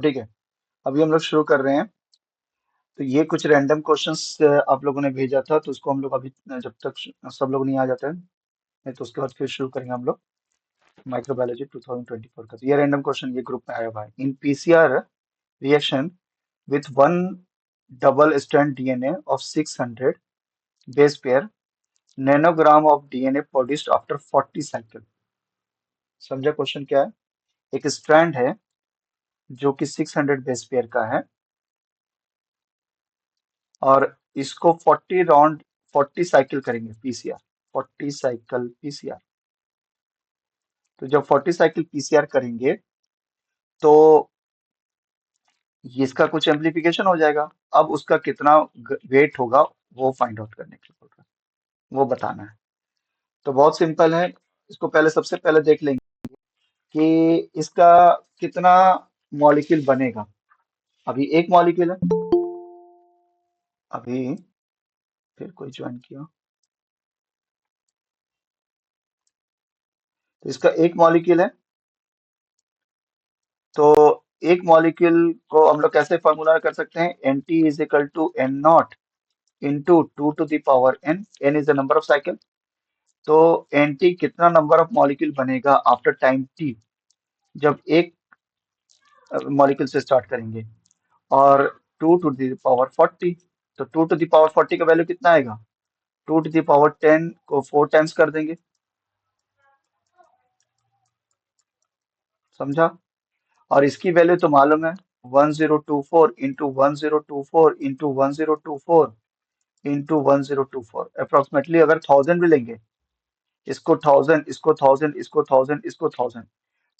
ठीक है, अभी हम लोग शुरू कर रहे हैं। तो ये कुछ रैंडम क्वेश्चंस आप लोगों ने भेजा था, तो उसको हम लोग अभी जब तक सब लोग नहीं आ जाते हैं, नहीं तो उसके बाद फिर शुरू करेंगे हम लोग माइक्रोबायोलॉजी 2024 का। तो ये रैंडम क्वेश्चन ये ग्रुप में आया हुआ है। In PCR reaction with one double strand DNA of 600 base pair nanogram of DNA produced after 40 cycle. समझा क्वेश्चन क्या है? एक स्ट्रैंड है जो कि 600 बेस पेयर का है, और इसको 40 राउंड 40 साइकिल करेंगे पीसीआर, 40 साइकिल पीसीआर। तो जब 40 साइकिल पीसीआर करेंगे तो इसका कुछ एम्प्लीफिकेशन हो जाएगा। अब उसका कितना वेट होगा वो फाइंड आउट करने के लिए बोल रहा है, वो बताना है। तो बहुत सिंपल है, इसको पहले सबसे पहले देख लेंगे कि इसका कितना मॉलिक्यूल बनेगा। अभी एक मॉलिक्यूल है, अभी फिर कोई ज्वाइन किया, तो इसका एक मॉलिक्यूल है। तो एक मॉलिक्यूल को हम लोग कैसे फॉर्मूला कर सकते हैं? N T is equal to N naught into two to the power N, N is the number of cycle. तो एन टी कितना नंबर ऑफ मॉलिक्यूल बनेगा आफ्टर टाइम टी, जब एक मॉलिक्यूल से स्टार्ट करेंगे, और टू टू दावर 40। तो to to the power 40 का वैल्यू कितना आएगा? टू टू दावर 10 को 4 टाइम्स कर देंगे। समझा? और इसकी वैल्यू तो मालूम है, 1024 इंटू 1024 इंटू 1024 इंटू 1024, अप्रोक्सीमेटली अगर 1000 भी लेंगे, इसको 1000, इसको 1000, इसको 1000, इसको 1000,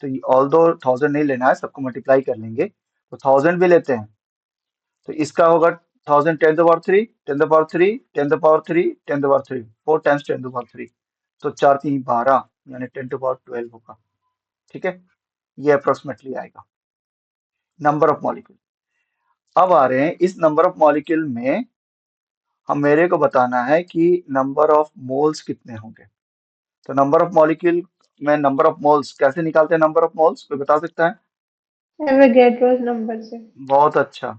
तो ऑल दो 1000 नहीं लेना है, सबको मल्टीप्लाई कर लेंगे। तो 1000 भी लेते हैं तो इसका होगा 1000 10 the power 3 10 the power 3 10 the power 3 10 the power 3, 4 times 10 the power 3, तो 4 3 12, यानी 10 टू पावर 12 होगा। ठीक है, ये अप्रोक्सीमेटली आएगा नंबर ऑफ मॉलिक्यूल। अब आ रहे हैं इस नंबर ऑफ मॉलिक्यूल में, हम मेरे को बताना है कि नंबर ऑफ मोल्स कितने होंगे। तो नंबर ऑफ मॉलिक्यूल में नंबर ऑफ मोल्स कैसे निकालते हैं? नंबर ऑफ मोल्स कोई बता सकता है? एवोगैड्रोस नंबर से। बहुत अच्छा।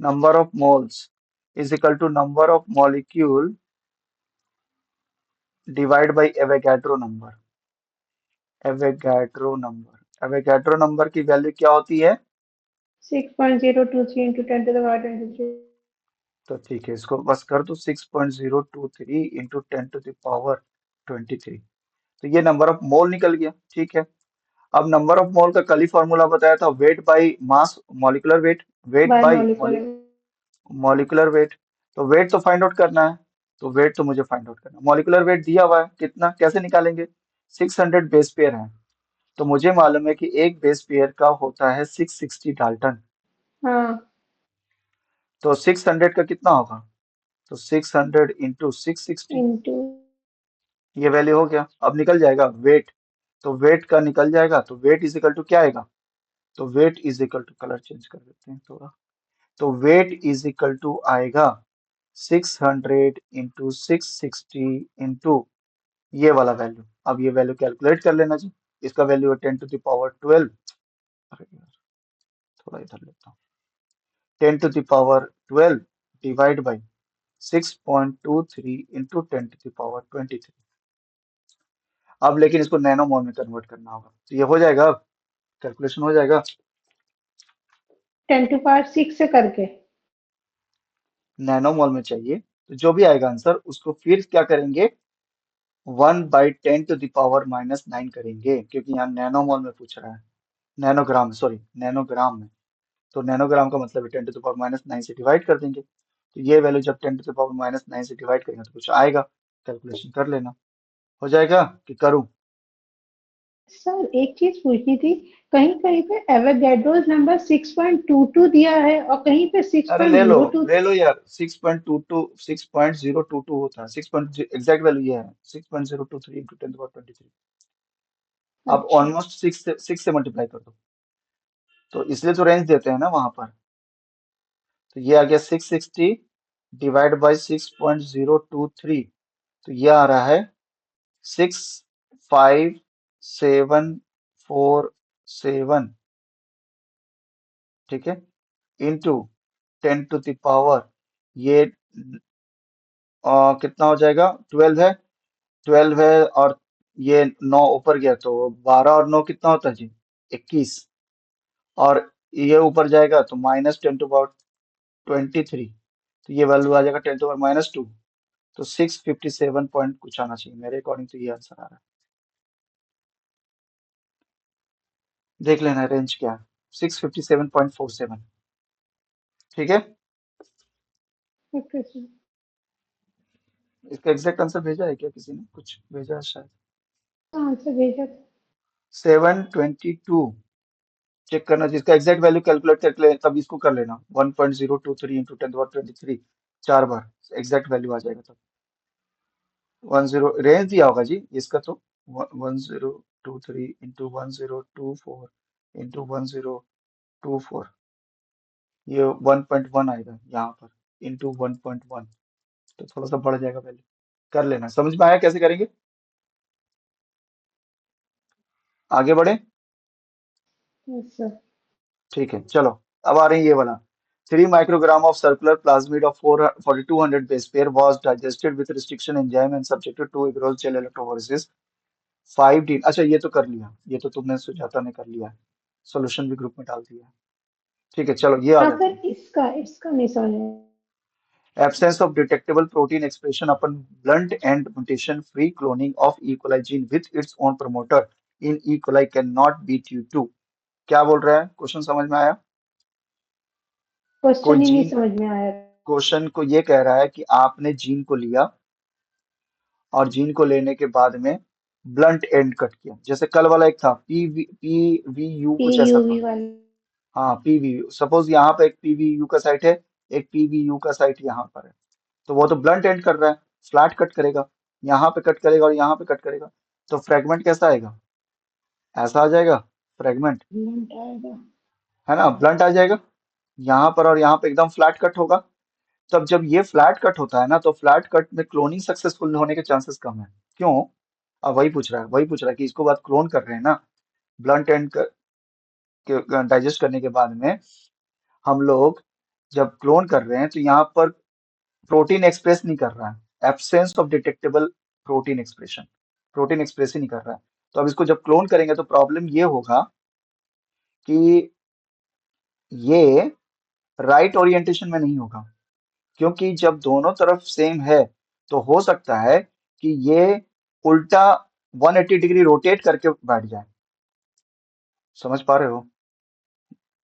Number of moles is equal to number of molecule divide by Avogadro number. Avogadro number की वैल्यू क्या होती है? 6.023 इंटू 10 to the power 23। तो ठीक है, इसको बस कर दो 6.023 इंटू 10 टू दावर 23। तो ये नंबर ऑफ मोल निकल गया। ठीक है, अब नंबर ऑफ मोल का कल ही फॉर्मूला बताया था, weight by mass, molecular weight, weight by bye molecular. Molecular weight. तो वेट तो फाइंड आउट करना है, तो वेट तो मुझे फाइंड आउट करना है। मॉलिक्यूलर वेट दिया हुआ है कितना, कैसे निकालेंगे? 600 बेस पेयर है, तो मुझे मालूम है कि एक बेस पेयर का होता है 660 डाल्टन। हाँ। तो 600 का कितना होगा? तो 600 इंटू 660, इंटू। ये वैल्यू हो गया। अब निकल जाएगा वेट, तो वेट का निकल जाएगा, तो वेट इज इक्वल टू क्या आएगा? तो weight is equal to, colour change कर देते हैं थोड़ा, तो वेट इज इक्वल टू आएगा 600 इंटू 660 इंटू ये वाला वैल्यू। अब ये वैल्यू कैलकुलेट कर लेना जी। इसका वैल्यू है 10 टू द पावर 12। अरे यार, थोड़ा इधर लेता हूँ। 10 to the power 12 divide by 6.23 into 10 to the power 23। अब लेकिन इसको नैनो मोल में कन्वर्ट करना होगा, तो ये हो जाएगा, अब कैलकुलेशन हो जाएगा। 10 to the power 6 से करके। नैनो मोल में चाहिए, तो जो भी आएगा आंसर उसको फिर क्या करेंगे, 1/10 टू द पावर -9 करेंगे, क्योंकि यहाँ नैनो मोल में पूछ रहा है, नैनोग्राम, सॉरी नैनोग्राम में। तो नैनोग्राम का मतलब है 10 टू द पावर -9 से डिवाइड कर देंगे। तो ये वैल्यू जब 10 टू द पावर -9 से डिवाइड करेंगे तो कुछ आएगा, कैलकुलेशन कर लेना। हो जाएगा कि करूं? सर एक चीज पूछनी थी। कहीं कहीं पे एवोगैड्रोस नंबर 6.22 दिया है और कहीं पे सिक्स अरे पॉइंट जीरो टू ले लो यार, 6.022 होता है, एग्जैक्ट वैल्यू ये है 6.023 इंटू 10 टू द पावर 23। अब अच्छा। ऑलमोस्ट सिक्स से मल्टीप्लाई कर दो, तो इसलिए तो रेंज देते हैं ना वहां पर। तो ये आ गया 660 डिवाइड बाई 6.023, तो ये आ रहा है 65747 ठीक है, इंटू 10 टू द पावर, ये कितना हो जाएगा, 12 है और ये 9 ऊपर गया तो 12 और 9 कितना होता है जी, 21। और ये ऊपर जाएगा तो -10 टू पावर 23, तो ये वैल्यू आ जाएगा 10 टू पावर -2, तो 657 पॉइंट कुछ आना चाहिए मेरे अकॉर्डिंग, तो ये आंसर आ रहा है। देख लेना रेंज क्या है, 657.47। ठीक है, ओके सर। इसका एग्जैक्ट आंसर भेजा है क्या किसी ने, कुछ भेजा है शायद। आंसर भेजा था। 722, चेक करना जिसका एग्जैक्ट वैल्यू कैलकुलेट करके ले, तब इसको कर लेना 1.023 × 10 to the 23, 4 बार एग्जैक्ट वैल्यू आ जाएगा तब। रेंज दिया होगा जी इसका तो, 1023 × 1024 × 1024, ये 1.1 आएगा यहाँ पर, इंटू 1.1, तो थोड़ा सा बढ़ जाएगा वैल्यू। कर लेना, समझ में आया कैसे करेंगे, आगे बढ़े। Yes sir. ठीक है चलो, अब आ रही है ये वाला। 3 microgram of circular plasmid of 4200 base pair was digested with restriction enzyme and subjected to agarose gel electrophoresis 5D। अच्छा ये तो कर लिया, ये तो तुमने सुजाता ने कर लिया है, सोल्यूशन भी ग्रुप में डाल दिया है। ठीक है चलो, ये आ हाँ जाते सर, हैं। इसका इसका नहीं समझ में आया। Absence of detectable protein expression upon blunt end mutation free cloning of E. coli gene with its own promoter in E. coli cannot be due to। क्या बोल रहा है, क्वेश्चन समझ में आया। कोई क्वेश्चन ही नहीं जीन, समझ में आया। क्वेश्चन को ये कह रहा है कि आपने जीन को लिया और जीन को लेने के बाद में ब्लंट एंड कट किया, जैसे कल वाला एक था पी वी यू पी कुछ यू ऐसा वी था। वाले। हाँ पीवीयू, सपोज यहाँ पे एक पीवीयू का साइट है, एक पीवीयू का साइट यहाँ पर है, तो वो तो ब्लंट एंड कर रहा है, फ्लैट कट करेगा, यहाँ पे कट करेगा और यहाँ पे कट करेगा, तो फ्रेगमेंट कैसा आएगा, ऐसा आ जाएगा फ्रेगमेंट, मिनट आएगा। है ना, ब्लंट आ जाएगा, यहाँ पर और यहाँ पे एकदम फ्लैट कट होगा। तब जब ये फ्लैट कट होता है ना, तो फ्लैट कट में क्लोनिंग सक्सेसफुल होने के चांसेस कम है। क्यों, अब वही पूछ रहा है कि इसको बाद क्लोन कर रहे हैं ना, ब्लंट एंड डाइजेस्ट करने के बाद में हम लोग जब क्लोन कर रहे हैं तो यहाँ पर प्रोटीन एक्सप्रेस नहीं कर रहा है, absence of detectable protein expression, protein express ही नहीं कर रहा है। तो अब इसको जब क्लोन करेंगे तो प्रॉब्लम ये होगा कि ये राइट ओरिएंटेशन में नहीं होगा, क्योंकि जब दोनों तरफ सेम है तो हो सकता है कि ये उल्टा 180 डिग्री रोटेट करके बैठ जाए। समझ पा रहे हो,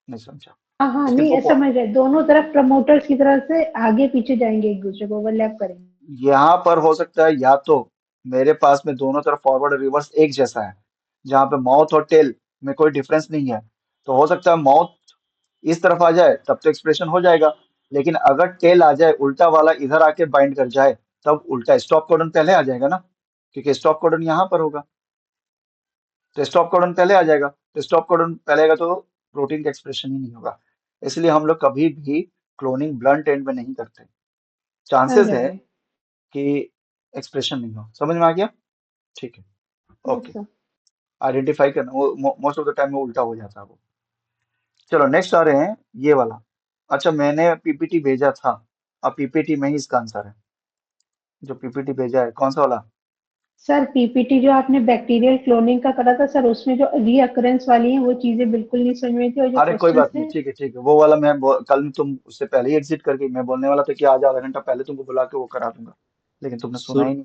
नहीं समझा, हाँ हाँ, इसके दो नहीं समझ रहे, दोनों तरफ प्रमोटर्स की तरफ से आगे पीछे जाएंगे, एक दूसरे को ओवरलैप करेंगे। यहाँ पर हो सकता है या तो मेरे पास में दोनों तरफ फॉरवर्ड और रिवर्स एक जैसा है, जहाँ पे माउथ और टेल में कोई डिफरेंस नहीं है, तो हो सकता है माउथ इस तरफ आ जाए तब तो एक्सप्रेशन हो जाएगा, लेकिन अगर टेल आ जाए उल्टा वाला इधर आके बाइंड कर जाए, तब उल्टा स्टॉप कोडन पहले आ जाएगा ना, क्योंकि स्टॉप कोडन यहाँ पर होगा, तो स्टॉप कोडन पहले आ जाएगा, तो स्टॉप कोडन पहले आएगा तो प्रोटीन का एक्सप्रेशन ही नहीं होगा। इसलिए हम लोग कभी भी क्लोनिंग ब्लंट एंड में नहीं करते, चांसेस समझ है गए। कि एक्सप्रेशन नहीं हो। समझ में आ गया, ठीक है, यस ओके। सर। आइडेंटिफाई करना वो मोस्ट ऑफ द टाइम में उल्टा हो जाता है वो। चलो नेक्स्ट आ रहे हैं ये वाला। अच्छा मैंने पीपीटी भेजा था, अब पीपीटी में ही इसका आंसर है, जो पीपीटी भेजा है कौन सा वाला। सर पीपीटी जो आपने बैक्टीरियल क्लोनिंग का करा था सर, उसमें जो रीअकरेंस वाली है वो चीजें बिल्कुल नहीं समझ में थी, और जो अरे कोई क्वेश्चंस बात नहीं, थे। ठीक है वो वाला कल तुम उससे पहले ही एग्जिट कर गई, मैं बोलने वाला था कि आज आधा घंटा पहले तुमको बुला के वो करा दूंगा, लेकिन तुमने सुना सर ही नहीं।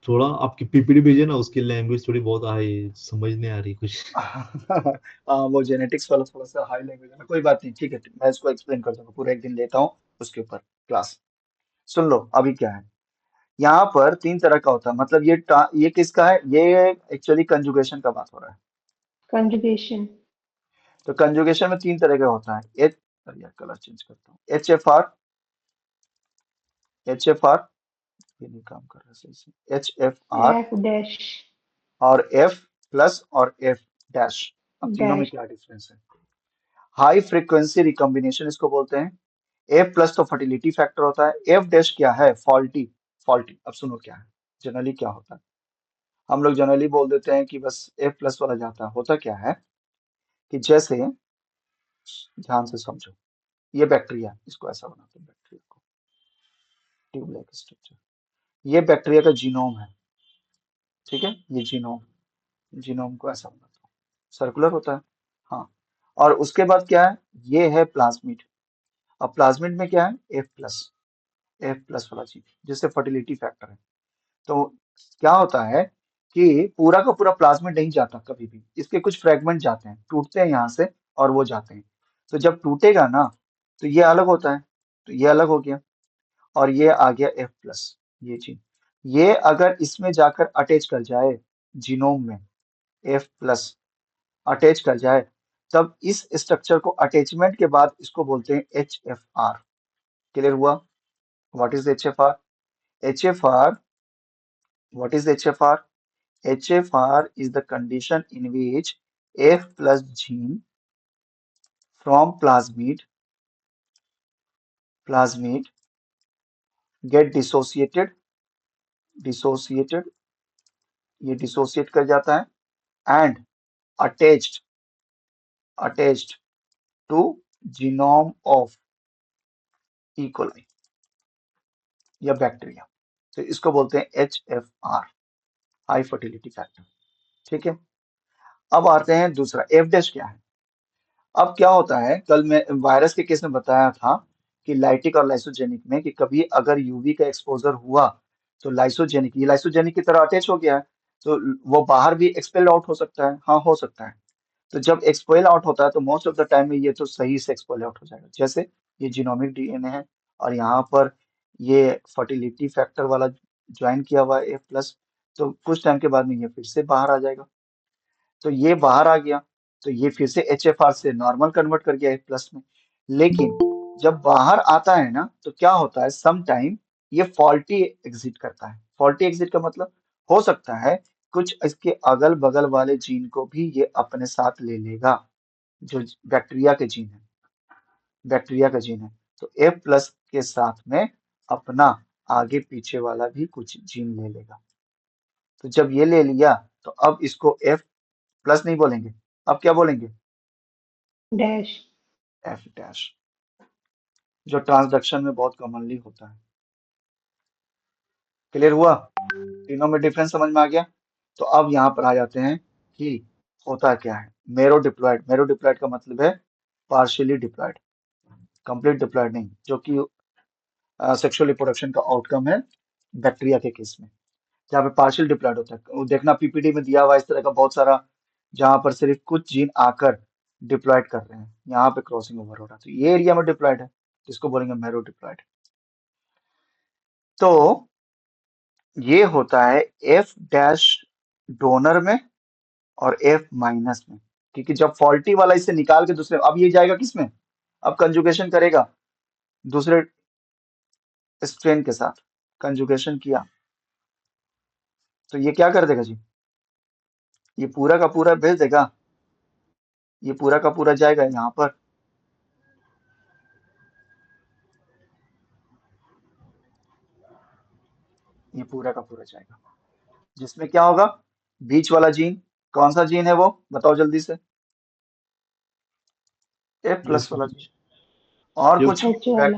थोड़ा आपकी पीपीटी भेजिए ना, उसकी लैंग्वेज थोड़ी बहुत आई समझ नहीं आ रही कुछ। हाँ वो जेनेटिक्स वाला थोड़ा सा हाई लैंग्वेज है ना, कोई बात नहीं, ठीक है मैं इसको एक्सप्लेन कर दूंगा, पूरा एक दिन लेता हूँ उसके ऊपर क्लास। सुन लो अभी क्या है, यहाँ पर 3 तरह का होता है, मतलब ये किसका है, ये एक्चुअली कंजुगेशन का बात हो रहा है। कंजुगेशन। तो कंजुगेशन में 3 तरह का होता है, एच, यार कलर चेंज करता हूँ, एच एफ आर, ये नहीं काम कर रहा सही से, H F R, F dash और एफ प्लस और एफ डैश। अब तीनों में डैश क्या डिफरेंस है, हाई फ्रीक्वेंसी रिकॉम्बिनेशन इसको बोलते हैं। एफ प्लस तो फर्टिलिटी फैक्टर होता है, एफ डैश क्या है, फॉल्टी, फॉल्टी। अब सुनो क्या है, जनरली क्या होता है, हम लोग जनरली बोल देते हैं कि बस एफ प्लस वाला जाता है, होता क्या है कि जैसे ध्यान से समझो, ये बैक्टीरिया, इसको ऐसा बनाते हैं बैक्टीरिया को, ट्यूब लाइक स्ट्रक्चर। ये बैक्टीरिया का जीनोम है, ठीक है, ये जीनोम, जीनोम को ऐसा बनाता हूँ, सर्कुलर होता है। हाँ, और उसके बाद क्या है, ये है प्लाज्मिड। अब प्लाज्मिड में क्या है, एफ प्लस वाला जीन, जिससे फर्टिलिटी फैक्टर है। तो क्या होता है कि पूरा का पूरा प्लाज्मिड नहीं जाता कभी भी, इसके कुछ फ्रेगमेंट जाते हैं, टूटते हैं यहाँ से और वो जाते हैं। तो जब टूटेगा ना, तो ये अलग होता है, तो ये अलग हो गया, और ये आ गया F+, ये जीन। ये अगर इसमें जाकर अटैच कर जाए, जीनोम में F+ अटैच कर जाए, तब इस स्ट्रक्चर को अटैचमेंट के बाद इसको बोलते हैं HFR। क्लियर हुआ? What is HFR? HFR, what is HFR? HFR is the condition in which F plus gene from plasmid get dissociated, ये dissociate कर जाता है, and attached attached to genome of E. coli या bacteria. तो इसको बोलते हैं HFR, हाई फर्टिलिटी फैक्टर। ठीक है, अब आते हैं दूसरा, F' क्या है? अब क्या होता है, कल मैं वायरस के केस में बताया था कि लाइटिक और लाइसोजेनिक में कि कभी अगर यूवी का एक्सपोजर हुआ, तो लाइसोजेनिक, ये लाइसोजेनिक की तरह अटैच हो गया है, तो वो बाहर भी एक्सपेल आउट हो सकता है, हाँ हो सकता है। तो जब एक्सपेल आउट होता है तो मोस्ट ऑफ द टाइम में ये तो सही से एक्सपेल आउट हो जाएगा, जैसे ये जीनोमिक डीएनए है और यहाँ पर ये फर्टिलिटी फैक्टर वाला ज्वाइन किया हुआ है F+, तो कुछ टाइम के बाद में ये फिर से बाहर आ जाएगा। तो ये बाहर आ गया, तो ये फिर से HFR से नॉर्मल कन्वर्ट कर गया F+ में। लेकिन जब बाहर आता है ना, तो क्या होता है, सम टाइम ये फॉल्टी एग्जिट करता है। फॉल्टी एग्जिट का मतलब हो सकता है कुछ इसके अगल बगल वाले जीन को भी ये अपने साथ ले लेगा, जो बैक्टीरिया के जीन है, बैक्टीरिया का जीन है, तो F+ के साथ में अपना आगे पीछे वाला भी कुछ जीन ले लेगा। तो जब ये ले लिया, तो अब इसको F+ नहीं बोलेंगे, अब क्या बोलेंगे, डैश। F', जो ट्रांसडक्शन में बहुत कॉमनली होता है। क्लियर हुआ? तीनों में डिफरेंस समझ में आ गया? तो अब यहाँ पर आ जाते हैं कि होता क्या है, मेरो डिप्लॉयड। मेरो डिप्लॉयड का मतलब है पार्शियली डिप्लॉयड, कंप्लीट डिप्लॉयड नहीं, जो कि सेक्सुअल रिप्रोडक्शन का आउटकम है बैक्टीरिया के केस में, जहाँ पे पार्शियल डिप्लॉयड होता है। वो देखना पीपीटी में दिया हुआ है इस तरह का बहुत सारा, जहाँ पर सिर्फ कुछ जीन आकर डिप्लॉयड कर रहे हैं, यहाँ पे क्रॉसिंग ओवर हो रहा है, तो ये एरिया में डिप्लॉयड है, जिसको बोलेंगे मेरो डिप्लॉयड। तो ये होता है F' डोनर में और F- में, क्योंकि जब फॉल्टी वाला इसे निकाल के दूसरे, अब ये जाएगा किसमें, अब कंजुगेशन करेगा दूसरे स्ट्रेन के साथ, कंजुगेशन किया तो ये क्या कर देगा जी, ये पूरा का पूरा भेज देगा, ये पूरा का पूरा जाएगा यहाँ पर, ये पूरा का पूरा जाएगा, जिसमें क्या होगा, बीच वाला जीन, कौन सा जीन है वो बताओ जल्दी से, F+ वाला जीन। और ये कुछ एच वाला।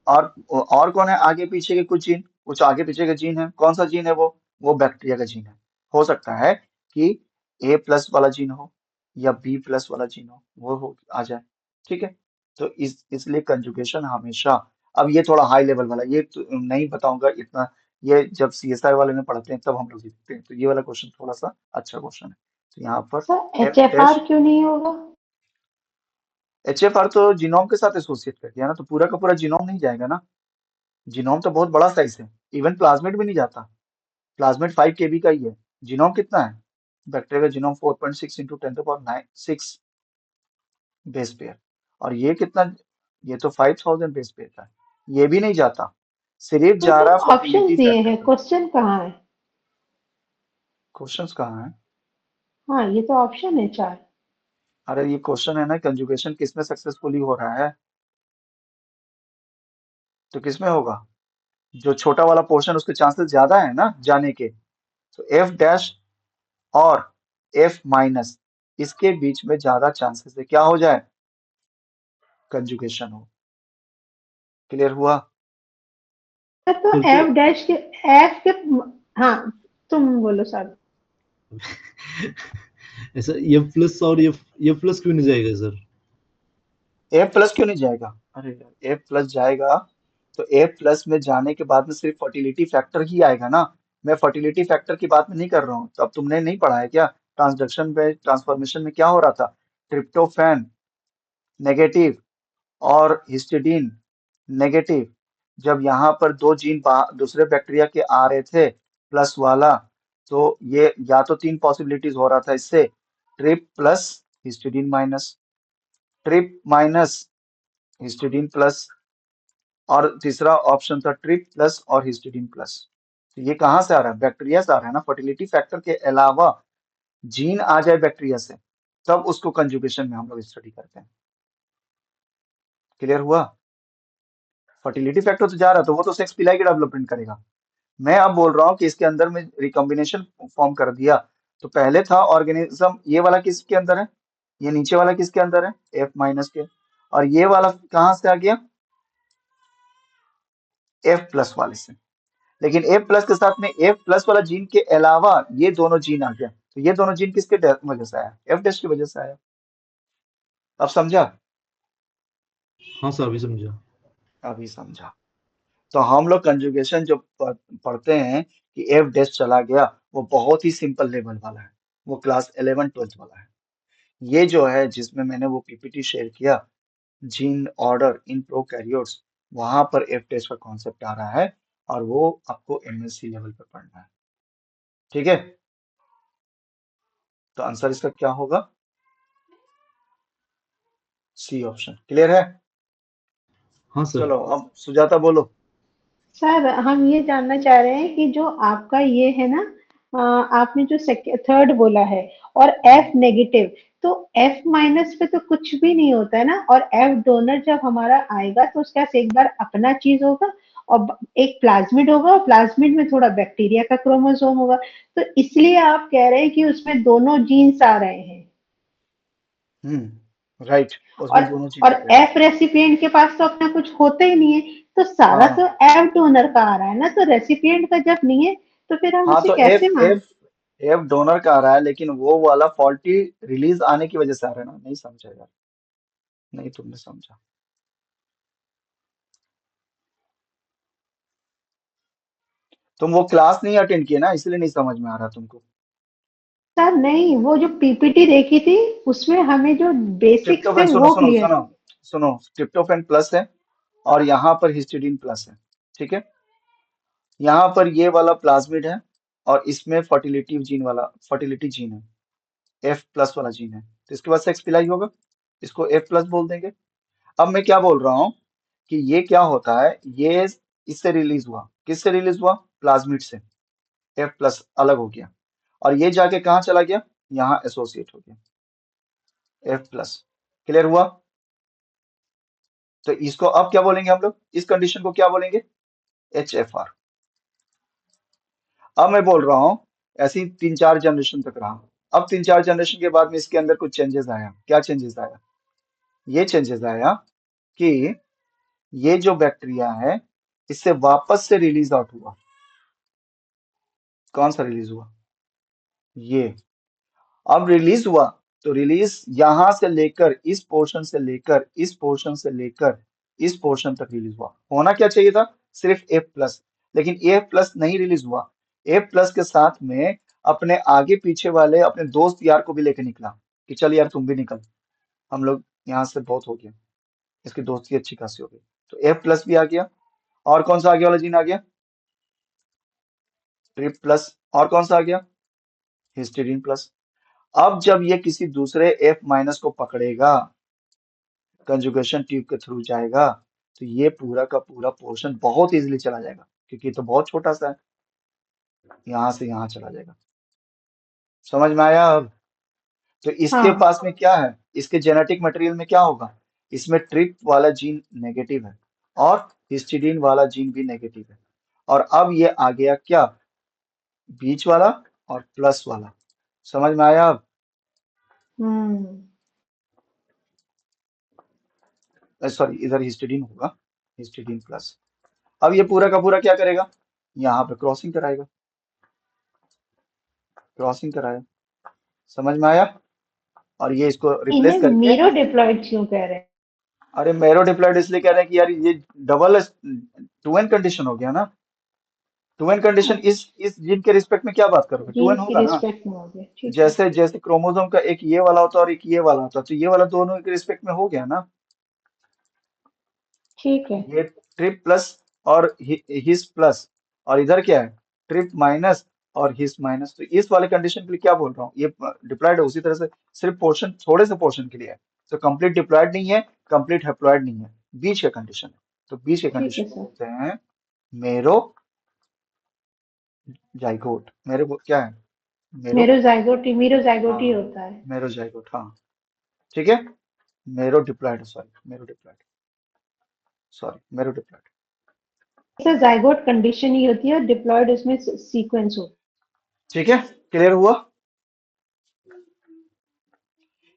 और कौन है आगे पीछे के कुछ जीन, कुछ आगे पीछे के जीन है, कौन सा जीन है वो बैक्टीरिया का जीन है। हो सकता है कि A+ वाला जीन हो या B+ वाला जीन हो, वो हो आ जाए, ठीक है। तो इसलिए कंजुगेशन हमेशा, अब ये थोड़ा हाई लेवल वाला, ये तो नहीं बताऊंगा इतना, ये जब CSI वाले में पढ़ते हैं तब हम लोग सीखते हैं, तो ये वाला क्वेश्चन थोड़ा सा अच्छा क्वेश्चन है। तो यहाँ पर sir H F F dash R क्यों नहीं होगा? HFR तो जीनोम के साथ एसोसिएट कर दिया ना, तो पूरा का पूरा जीनोम नहीं जाएगा ना, जीनोम तो बहुत बड़ा साइज है, इवन प्लाज्मिड भी नहीं जाता, प्लाज्मिड 5 KB का ही है। जीनोम कितना है, बैक्टीरिया का जीनोम 4.6 इंटू 10⁻⁶ बेस पेयर, और ये कितना, ये तो 5000 बेस पेयर का है, ये भी नहीं जाता, सिर्फ तो जा तो रहा ऑप्शन फर्टिलिटी दिए फैक्टर हैं, पे। क्वेश्चन कहाँ है? क्वेश्चंस कहाँ है? हाँ, ये तो ऑप्शन है चार। अरे ये क्वेश्चन है ना, कंजुगेशन किसमें सक्सेसफुली हो रहा है, तो किसमें होगा, जो छोटा वाला पोर्शन उसके चांसेस ज्यादा है ना जाने के, तो F' और F-, इसके बीच में ज्यादा चांसेस है क्या हो जाए, कंजुगेशन हो। क्लियर हुआ? सर तो सर तो एफ डैश के एफ के हाँ तुम बोलो सर। ऐसा एफ प्लस और एफ प्लस क्यों नहीं जाएगा सर? एफ प्लस क्यों नहीं जाएगा? अरे यार एफ प्लस जाएगा तो एफ प्लस में जाने के बाद में सिर्फ फर्टिलिटी फैक्टर ही आएगा ना। मैं फर्टिलिटी फैक्टर की बात में नहीं कर रहा हूँ। तो अब तुमने नहीं पढ़ा है क्या ट्रांसडक्शन में ट्रांसफॉर्मेशन में क्या हो रहा था? ट्रिप्टोफैन नेगेटिव और हिस्टिडीन नेगेटिव। जब यहाँ पर दो जीन दूसरे बैक्टीरिया के आ रहे थे प्लस वाला, तो ये या तो तीन पॉसिबिलिटीज हो रहा था इससे, trip plus histidine minus, trip minus histidine plus, और तीसरा ऑप्शन था ट्रिप प्लस और हिस्टिडीन प्लस। तो ये कहाँ से आ रहा है? बैक्टीरिया से आ रहा है ना। फर्टिलिटी फैक्टर के अलावा जीन आ जाए बैक्टीरिया से, तब उसको कंजुगेशन में हम लोग स्टडी करते हैं। क्लियर हुआ? फर्टिलिटी फैक्टर तो जा रहा था, वो तो सेक्स पिलाई की डेवलपमेंट करेगा। मैं अब बोल रहा हूँ कि इसके अंदर में रिकॉम्बिनेशन फॉर्म कर दिया। तो पहले था ऑर्गेनिज्म, ये वाला किसके अंदर है? ये नीचे वाला किसके अंदर है? एफ माइनस के। और ये वाला कहाँ से आ गया? एफ प्लस वाले से। लेकिन एफ प्लस के साथ में एफ प्लस वाला जीन के अलावा ये दोनों जीन आ गया। तो ये दोनों जीन किसके वजह से आया? एफ डैश की वजह से आया। अब समझा? हाँ सर, अभी समझा। अभी समझा। तो हम लोग कंजुगेशन जो पढ़ते हैं कि एफ डैश चला गया, वो बहुत ही सिंपल लेवल वाला है। वो क्लास 11 12 वाला है। ये जो है जिसमें मैंने वो पीपीटी शेयर किया, जीन ऑर्डर इन प्रोकैरियोट्स, वहां पर एफ डैश का कॉन्सेप्ट आ रहा है। और वो आपको एमएससी लेवल पे पढ़ना है। ठीक है? तो आंसर इसका क्या होगा? C option. क्लियर है? हाँ हाँ सर। चलो अब सुजाता बोलो। सर हम ये जानना चाह रहे हैं कि जो आपका ये है ना आपने जो थर्ड बोला है और एफ नेगेटिव, तो एफ माइनस पे तो कुछ भी नहीं होता है ना, और एफ डोनर जब हमारा आएगा तो उसका एक बार अपना चीज होगा और एक प्लाज्मिड होगा और प्लाज्मिड में थोड़ा बैक्टीरिया का क्रोमोसोम होगा, तो इसलिए आप कह रहे हैं कि उसमें दोनों जीन्स आ रहे हैं। राइट। और उसमें दोनों चीज आ रहे हैं। एफ रेसिपिएंट के पास तो अपना कुछ होता ही नहीं है, तो सारा तो हाँ एफ डोनर का आ रहा है ना, तो रेसिपिएंट का जब नहीं है तो फिर हम हाँ, उसे तो कैसे एफ मान। एफ एफ डोनर का आ रहा है, लेकिन वो वाला फॉल्टी रिलीज आने की वजह से आ रहा है ना। नहीं समझा यार। नहीं तुमने समझा। तुम वो क्लास नहीं अटेंड किए ना, इसलिए नहीं समझ में आ रहा तुमको। सर नहीं, वो जो पीपीटी देखी थी उसमें हमें जो बेसिक्स थे ट्रिप्टोफैन, सुनो वो सुनो क्लियर। सुनो सुनो, ट्रिप्टोफैन प्लस है और यहाँ पर हिस्टिडीन प्लस है। ठीक है? यहाँ पर ये वाला प्लाज्मिड है और इसमें फर्टिलिटी जीन है, एफ प्लस वाला जीन है। तो इसके बाद सेक्स पिलाई होगा, इसको एफ प्लस बोल देंगे। अब मैं क्या बोल रहा हूँ कि ये क्या होता है, ये इससे रिलीज हुआ, किससे रिलीज हुआ? प्लाज्मिड से। एफ प्लस अलग हो गया और ये जाके कहाँ चला गया? यहाँ एसोसिएट हो गया एफ प्लस। क्लियर हुआ? तो इसको अब क्या बोलेंगे हम लोग? इस कंडीशन को क्या बोलेंगे? H F R. अब मैं बोल रहा हूँ ऐसी 3 4 जनरेशन तक रहा। अब 3 4 जनरेशन के बाद में इसके अंदर कुछ चेंजेस आया। क्या चेंजेस आया? ये चेंजेस आया कि ये जो बैक्टीरिया है इससे वापस से रिलीज आउट हुआ। कौन सा रिलीज हुआ? ये। अब रिलीज हुआ तो रिलीज यहां से लेकर इस पोर्शन से लेकर इस पोर्शन से लेकर इस पोर्शन तक रिलीज हुआ। होना क्या चाहिए था? सिर्फ एफ प्लस। लेकिन एफ प्लस नहीं रिलीज हुआ। एफ प्लस के साथ में अपने आगे पीछे वाले अपने दोस्त यार को भी लेके निकला कि चल यार तुम भी निकल, हम लोग यहाँ से बहुत हो गया, इसकी दोस्ती अच्छी खासी हो गई। तो एफ प्लस भी आ गया। और कौन सा आगे वाला जीन आ गया? Trip plus. और कौन सा आ गया? Histidine plus. अब जब ये किसी दूसरे एफ माइनस को पकड़ेगा, कंजुगेशन ट्यूब के थ्रू जाएगा, तो ये पूरा का पूरा पोर्शन बहुत इजीली चला जाएगा, क्योंकि ये तो बहुत छोटा सा है। यहाँ से यहाँ चला जाएगा। समझ में आया अब? तो इसके हाँ। पास में क्या है? इसके जेनेटिक मटेरियल में क्या होगा? इसमें ट्रिप वाला जीन नेगेटिव है और हिस्टिडीन वाला जीन भी नेगेटिव है। और अब ये आ गया क्या? बीच वाला और प्लस वाला। समझ में आया अब? हम्म। सॉरी, इधर हिस्टिडीन होगा, हिस्टिडीन प्लस। अब ये पूरा का पूरा क्या करेगा, यहाँ पे क्रॉसिंग कराएगा, क्रॉसिंग कराया, समझ में आया। और ये इसको रिप्लेस इन्हें करके, मीरो डिप्लॉयड क्यों कह रहे हैं? अरे मैरो डिप्लॉयड इसलिए कह रहे हैं कि यार ये डबल टू एन कंडीशन हो गया ना। टू एन कंडीशन अच्छा, इस जीन के रिस्पेक्ट में क्या बात करोगे, टू जीन एन की होगा ना। रिस्पेक्ट में हो गया, ठीक है। जैसे जैसे क्रोमोसोम का एक ये वाला होता है और एक ये वाला होता है, तो ये वाला दोनों के रिस्पेक्ट में हो गया ना। ठीक है। ये ट्रिप प्लस और हिस प्लस, और इधर क्या है, ट्रिप माइनस और हिस माइनस। तो इस वाले कंडीशन के लिए क्या बोल रहा हूँ, ये डिप्लॉयड है उसी तरह से, सिर्फ पोर्शन, थोड़े से पोर्शन के लिए है। तो कंप्लीट डिप्लॉयड नहीं है, कंप्लीट हैप्लॉयड नहीं है, बीच का कंडीशन है। तो बीच के ठीक है कंडीशन को सर। बोलते हैं मेरो जाइगोट। मेरे वो क्या है, मेरो, मीरो जाइगोटी हाँ, होता है। मेरो जाइगोट, हाँ, ठीक है। मेरो डिप्लॉयड, सॉरी मेरो डिप्लॉयड, सॉरी मेरो डिप्लॉयड। सर जाइगोट कंडीशन ही होती है और डिप्लॉयड उसमें सीक्वेंस होता ठीक है, क्लियर हुआ।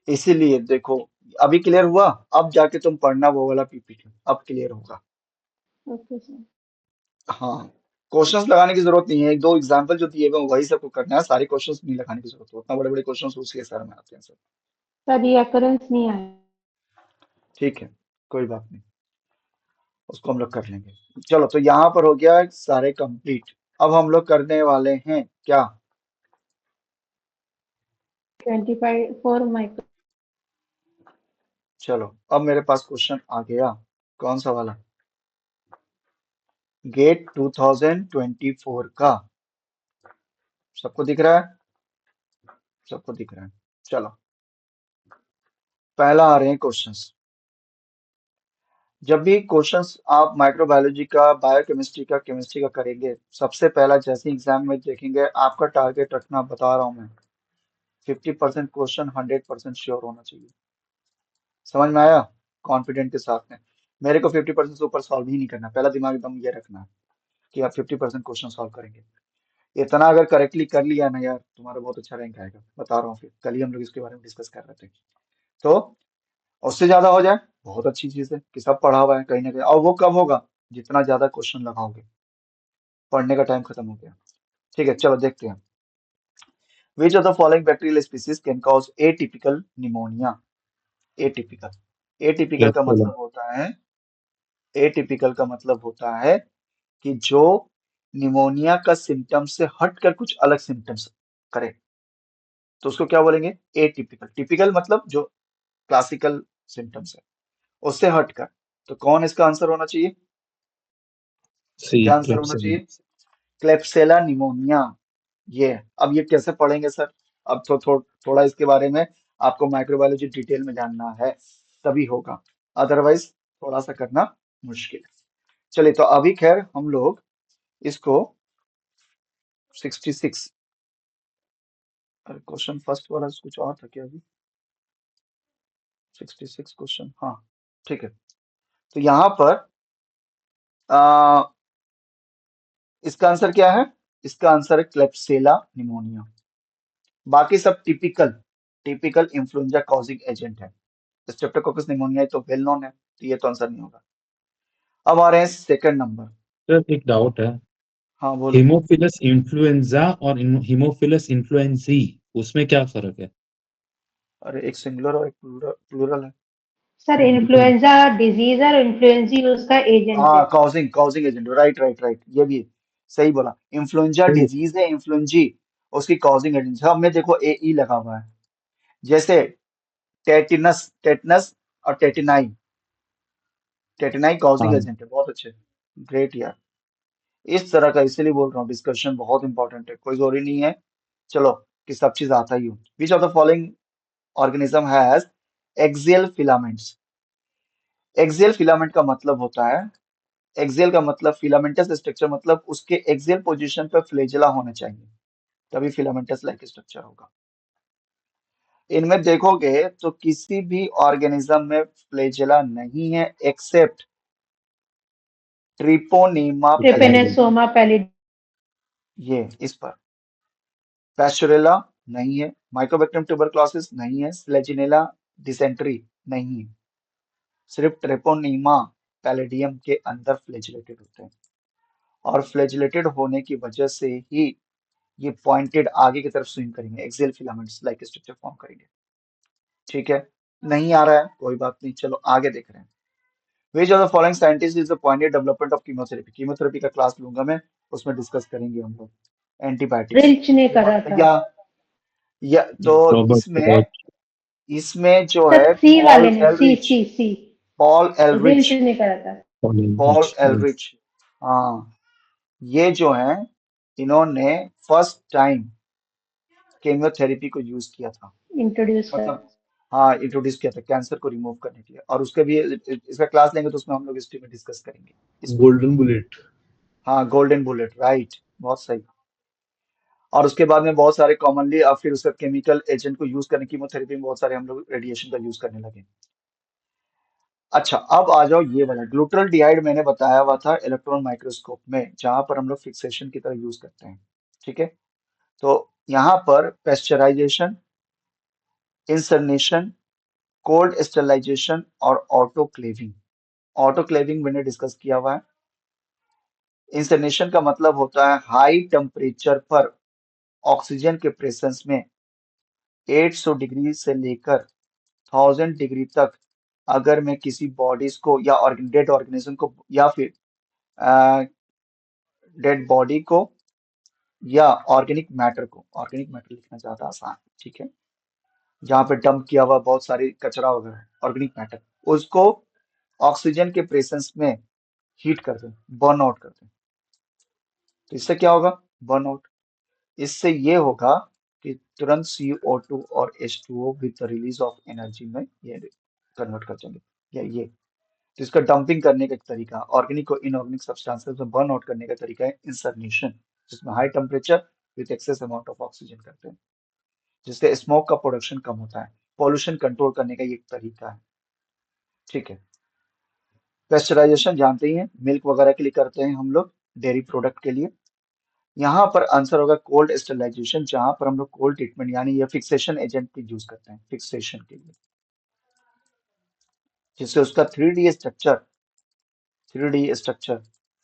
इसीलिए देखो, अभी क्लियर हुआ, अब जाके तुम पढ़ना वो वाला पीपीटी, अब क्लियर होगा। है। Okay sir. हाँ, क्वेश्चंस लगाने की जरूरत नहीं है, एक दो एग्जांपल जो दिए हुए हैं वही सबको करना है, सारे क्वेश्चंस नहीं लगाने की जरूरत है, उतना बड़े बड़े क्वेश्चंस उसके सर में आते हैं सर। सर ये अकरेंस नहीं आया। ठीक है, कोई बात नहीं, उसको हम लोग कर लेंगे। चलो, तो यहाँ पर हो गया सारे कंप्लीट। अब हम लोग करने वाले हैं क्या, 25 माइक्रो। चलो अब मेरे पास क्वेश्चन आ गया, कौन सा वाला, गेट 2024 का। सबको दिख रहा है, सबको दिख रहा है। चलो, पहला आ रहे हैं क्वेश्चंस। जब भी क्वेश्चंस आप माइक्रोबायोलॉजी का, बायोकेमिस्ट्री का, केमिस्ट्री का करेंगे, सबसे पहला जैसे एग्जाम में देखेंगे, आपका टारगेट रखना, बता रहा हूं मैं, 50% क्वेश्चन 100% श्योर होना चाहिए। समझ में आया, कॉन्फिडेंट के साथ में। मेरे को 50% से ऊपर सॉल्व ही नहीं करना, पहला दिमाग एकदम ये रखना है कि आप 50% क्वेश्चन सॉल्व करेंगे। इतना अगर करेक्टली कर लिया ना यार, तुम्हारा बहुत अच्छा रैंक आएगा, बता रहा हूँ। फिर कल ही हम लोग इसके बारे में डिस्कस कर रहे थे। तो उससे ज्यादा हो जाए बहुत अच्छी चीज है कि सब पढ़ा हुआ है कहीं ना कहीं। और वो कब होगा, जितना ज्यादा क्वेश्चन लगाओगे, पढ़ने का टाइम खत्म हो गया। ठीक है, चलो देखते हैं। Which of the following bacterial species can cause atypical pneumonia. Atypical, atypical का क्लेप्सोला। मतलब होता है, एटिपिकल का मतलब होता है कि जो निमोनिया का सिम्टम से हटकर कुछ अलग सिम्टम्स करे, तो उसको क्या बोलेंगे, एटिपिकल। टिपिकल मतलब जो क्लासिकल सिम्टम्स है, उससे हटकर। तो कौन इसका आंसर होना चाहिए, सी, क्या आंसर होना क्लेप्सोला। चाहिए, क्लेप्सेला निमोनिया। ये अब ये कैसे पढ़ेंगे सर, अब थोड़ा इसके बारे में आपको माइक्रोबायोलॉजी डिटेल में जानना है, तभी होगा, अदरवाइज थोड़ा सा करना मुश्किल है। चलिए, तो अभी खैर हम लोग इसको 66, अरे क्वेश्चन फर्स्ट वाला कुछ और था क्या अभी, 66 क्वेश्चन, हाँ, ठीक है। तो यहाँ पर आ, इसका आंसर क्या है, इसका आंसर है क्लेप्सेला निमोनिया। बाकी सब typical, typical influenza causing agent है। स्ट्रेप्टोकोकस निमोनिया तो वेल नोन है, तो ये तो आंसर नहीं होगा। अब आ रहे हैं सेकंड नंबर। सर एक डाउट है, हाँ बोलो। हीमोफिलस इन्फ्लुएंजा और हीमोफिलस इन्फ्लुएंजी, उसमें क्या फर्क है? अरे एक सिंगुलर और एक प्लूरल है। Sir plural. इन्फ्लुएंजा डिजीज और इन्फ्लुएंजी उसका एजेंट हाँ, है। Causing causing agent, right right right, ये भी सही बोला। इन्फ्लुएंजा तो डिजीज है, इन्फ्लुएंजी उसकी कॉजिंग एजेंट है। अब में देखो ए ई लगा हुआ है, जैसे टेटिनस, टेटनस और टेटिनाई, टेटिनाई कॉजिंग हाँ, एजेंट है, बहुत अच्छे, ग्रेट यार। इस तरह का इसीलिए बोल रहा हूँ, डिस्कशन बहुत इंपॉर्टेंट है, कोई जरूरी नहीं है चलो कि सब चीज आता ही हो। विच of the following organism has axial filaments. Axial filament का मतलब होता है, एक्सियल का मतलब फिलामेंटस स्ट्रक्चर, मतलब उसके एक्सियल पोजीशन पर फ्लैजेला होना चाहिए, तभी फिलामेंटस लाइक स्ट्रक्चर होगा। इनमें देखोगे तो किसी भी ऑर्गेनिज्म में फ्लैजेला नहीं है, एक्सेप्ट ट्रिपोनेमा पैलिडी। ट्रिपेनोसोमा पैलिडी। ये इस पर पैस्टोरेला नहीं है, माइकोबैक्टीरियम ट्यूबरक्लोसिस नहीं है, स्लेजिनेला डिसेंट्री नहीं है। सिर्फ ट्रेपोनीमा पैलेडियम के अंदर फ्लैजिलेटेड होते हैं, और फ्लैजिलेटेड होने की वजह से ही ये पॉइंटेड आगे की तरफ स्विंग करेंगे, axial filaments like structure form करेंगे। ठीक है, नहीं आ रहा है कोई बात नहीं, चलो आगे देख रहे हैं। Which of the following scientist is the pointed development of chemotherapy, chemotherapy का क्लास लूंगा मैं, उसमें डिस्कस करेंगे हम लोग एंटीबायोटिक्स। रिंच ने करा था। या तो रॉबर्ट इसमें, रॉच। इसमें जो सर है सी वाले पॉल ने, सी एलरिच, सी सी पॉल एलरिच, रिंच ने करा था। पॉल एलरिच, हाँ, ये जो है, इन्होंने फर्स्ट टाइम केमियोथेरेपी को यूज किया था, इंट्रोड्यूस कर। मतलब हाँ इंट्रोड्यूस किया था कैंसर को रिमूव करने के लिए, और उसके भी इसका क्लास लेंगे तो उसमें हम लोग हिस्ट्री में डिस्कस करेंगे इसको। Golden bullet. हाँ गोल्डन बुलेट, राइट, बहुत सही। और उसके बाद में बहुत सारे कॉमनली अब फिर उसका केमिकल एजेंट को यूज करने, कीमोथेरेपी में बहुत सारे हम लोग रेडिएशन का यूज करने लगे। अच्छा अब आ जाओ ये वाला ग्लूटरल्डिहाइड, मैंने बताया हुआ था इलेक्ट्रॉन माइक्रोस्कोप में, जहां पर हम लोग फिक्सेशन की तरह यूज करते हैं। ठीक है, तो यहाँ पर पेस्चराइजेशन, इंसर्नेशन, कोल्ड स्टरलाइजेशन और ऑटोक्लेविंग, ऑटोक्लेविंग मैंने डिस्कस किया हुआ है। इंसर्नेशन का मतलब होता है हाई टेम्परेचर पर ऑक्सीजन के प्रेजेंस में 800 डिग्री से लेकर 1000 डिग्री तक, अगर मैं किसी बॉडीज को या डेड ऑर्गेनिज्म को या फिर डेड बॉडी को या ऑर्गेनिक मैटर को, ऑर्गेनिक मैटर लिखना ज्यादा आसान है, ठीक है, जहाँ पे डंप किया हुआ बहुत सारी कचरा वगैरह, ऑर्गेनिक मैटर, उसको ऑक्सीजन के प्रेजेंस में हीट कर दें, बर्न आउट कर दें, तो इससे क्या होगा, बर्न आउट। इससे ये होगा कि तुरंत CO2 और H2O with release of energy में ये कन्वर्ट कर देंगे, या ये, तो इसका डंपिंग करने का एक तरीका, ऑर्गेनिक और इनऑर्गेनिक सब्सटेंसेस में बर्न आउट करने का तरीका है इंसर्नेशन, जिसमें high temperature with excess amount of oxygen करते हैं, जिससे स्मोक का प्रोडक्शन कम होता है, पॉल्यूशन कंट्रोल करने का ये एक तरीका है। ठीक है, पेस्चराइजेशन जानते ही हैं, मिल्क वगैरह के लिए करते हैं हम लोग, डेयरी प्रोडक्ट के लिए। यहाँ पर आंसर होगा कोल्ड स्टरलाइजेशन, जहां पर हम लोग कोल्ड ट्रीटमेंट यानी ये फिक्सेशन एजेंट की यूज करते हैं फिक्सेशन के लिए, जिससे उसका 3D स्ट्रक्चर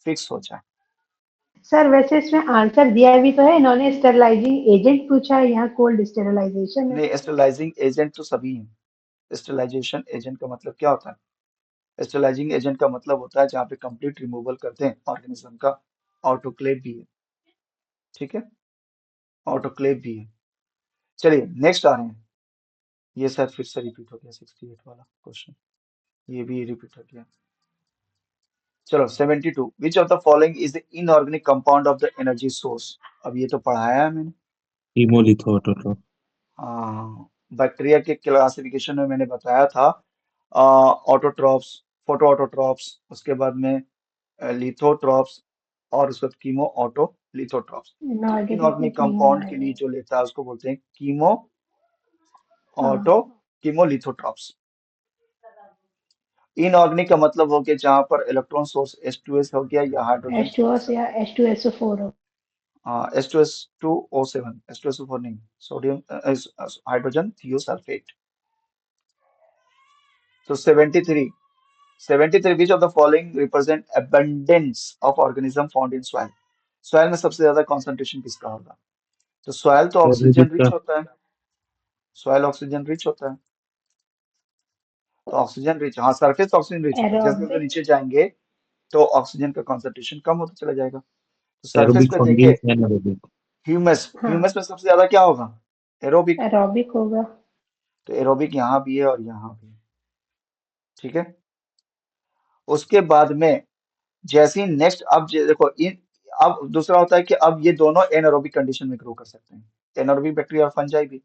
फिक्स हो जाए। सर वैसे इसमें आंसर दिया भी तो है, इन्होंने स्टेरलाइजिंग एजेंट पूछा है, यहाँ कोल्ड स्टेरलाइजेशन है। नहीं, स्टरलाइजिंग एजेंट तो सभी हैं, स्टरलाइजेशन एजेंट का मतलब क्या होता है, स्टरलाइजिंग एजेंट का मतलब होता है जहाँ पे कंप्लीट रिमूवल करते हैं ऑर्गेनिज्म का, ऑटोक्लेव भी है, ठीक है, ऑटोक्लेव भी है। चलिए नेक्स्ट आ रहे हैं, ये शायद फिर से रिपीट हो गया 68 वाला क्वेश्चन, ये भी रिपीट हो गया। चलो 72, विच of the following is the inorganic compound of the energy source, अब ये तो पढ़ाया है मैंने। हीमोलिथोट्रोप। हाँ, बैक्टीरिया के क्लासिफिकेशन में मैंने बताया था, ऑटोट्रॉप्स, फोटो ऑटोट्रॉप्स, उसके बाद में लिथोट्रॉप्स, और उसके बाद कीमो ऑटो लिथोट्रॉप्स। तो इनऑर्गेनिक में इनऑर्गेनिक कीमो कंपाउंड के लिए आएगा। जो लेता है उसको बोलते हैं कीमो हाँ, ऑटो, कीमो लिथोट्रॉप्स। इनऑर्गेनिक का मतलब हो गया जहां पर इलेक्ट्रॉन सोर्स H2S हो गया या हाइड्रोजन H2O सोर्स है, या H2SO4 हो। H2S2O7, H2SO4 नहीं, सोडियम हाइड्रोजन थियोसल्फेट। तो 73, 73 which of the following represent abundance of organism found in soil, soil में सबसे ज्यादा कंसंट्रेशन किसका होगा, तो soil तो ऑक्सीजन एरोबिक का। रिच होता है, soil ऑक्सीजन रिच होता है, तो ऑक्सीजन रिच, हाँ सरफेस ऑक्सीजन रिच होता है, जैसे जैसे एरोबिक। नीचे जाएंगे तो ऑक्सीजन का कंसंट्रेशन कम होता चला जाएगा। तो सरफेस एरोबिक पे फंगी देंगे, एनारोबिक। ह्यूमस, हाँ, ह्यूमस में सबसे ज्यादा क्या होगा, एरोबिक, एरोबिक होगा। तो एरोबिक यहाँ भी है और यहाँ भी है, ठीक है। उसके बाद में जैसे ही नेक्स्ट, अब देखो इन, अब दूसरा होता है कि अब ये दोनों एनारोबिक कंडीशन में ग्रो कर सकते हैं, एनारोबिक बैक्टीरिया और फंजाई भी,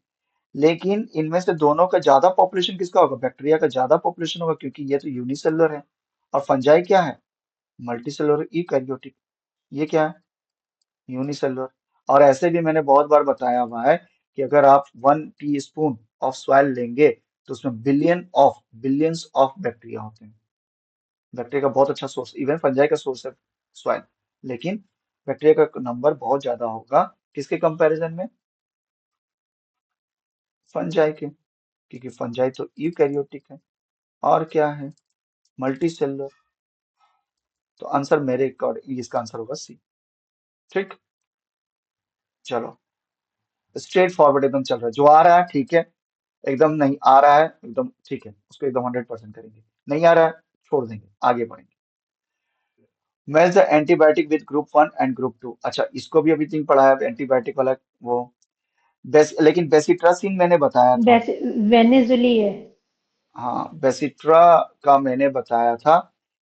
लेकिन इनमें से दोनों का ज्यादा पॉपुलेशन किसका होगा, बैक्टीरिया का ज्यादा पॉपुलेशन होगा, क्योंकि ये तो यूनिसेलुलर है, और फंजाई क्या है, मल्टीसेलुलर यूकैरियोटिक, ये क्या है, यूनिसेलुलर। और ऐसे भी मैंने बहुत बार बताया हुआ है कि अगर आप 1 टीस्पून ऑफ सॉइल लेंगे तो उसमें बिलियंस ऑफ बैक्टीरिया होते हैं, बैक्टीरिया का बहुत अच्छा सोर्स, इवन फंजाई का सोर्स है सॉइल, लेकिन बैक्टीरिया का नंबर बहुत ज्यादा होगा किसके कंपैरिजन में, फंजाई के, क्योंकि फंजाई तो यूकैरियोटिक है, और क्या है, मल्टी सेलुलर। तो आंसर मेरे अकॉर्डिंग इसका आंसर होगा सी। ठीक, चलो स्ट्रेट फॉरवर्ड एकदम चल रहा है, जो आ रहा है ठीक है, एकदम नहीं आ रहा है एकदम ठीक है, उसको एकदम 100% करेंगे, नहीं आ रहा है छोड़ देंगे, आगे बढ़ेंगे। Match the antibiotic with group 1 and group 2। अच्छा इसको भी अभी नहीं पढ़ा है एंटीबायोटिक वाला वो, लेकिन बेसिट्रासिन मैंने बताया था। वैसे वेनेजुली है। हाँ बेसिट्रा का मैंने बताया था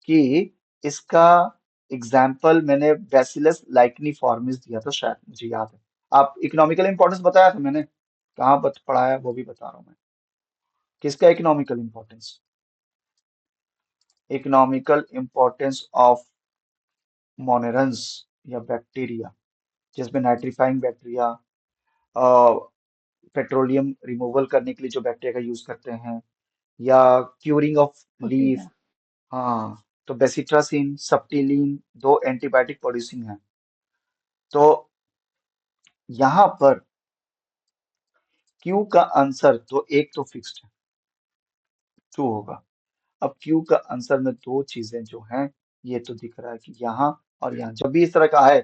कि इसका एग्जाम्पल मैंने बैसिलस लाइक्निफॉर्मिस दिया था, शायद मुझे याद है। आप इकोनॉमिकल इंपॉर्टेंस बताया था मैंने, कहाँ पढ़ाया वो भी बता रहा हूँ मैं। किसका economical importance? Economical importance of monerans या बैक्टीरिया, जिसमें नाइट्रीफाइंग बैक्टीरिया, पेट्रोलियम रिमूवल करने के लिए जो बैक्टीरिया का यूज करते हैं, या क्यूरिंग ऑफ लीफ। पोटीदा। हाँ तो बेसिट्रासिन सप्टिलीन दो एंटीबायोटिक प्रोड्यूसिंग है। तो यहाँ पर क्यू का आंसर तो एक तो फिक्स्ड है, टू होगा। अब क्यू का आंसर में दो चीजें जो हैं, ये तो दिख रहा है कि यहाँ और यहाँ, जब भी इस तरह का आए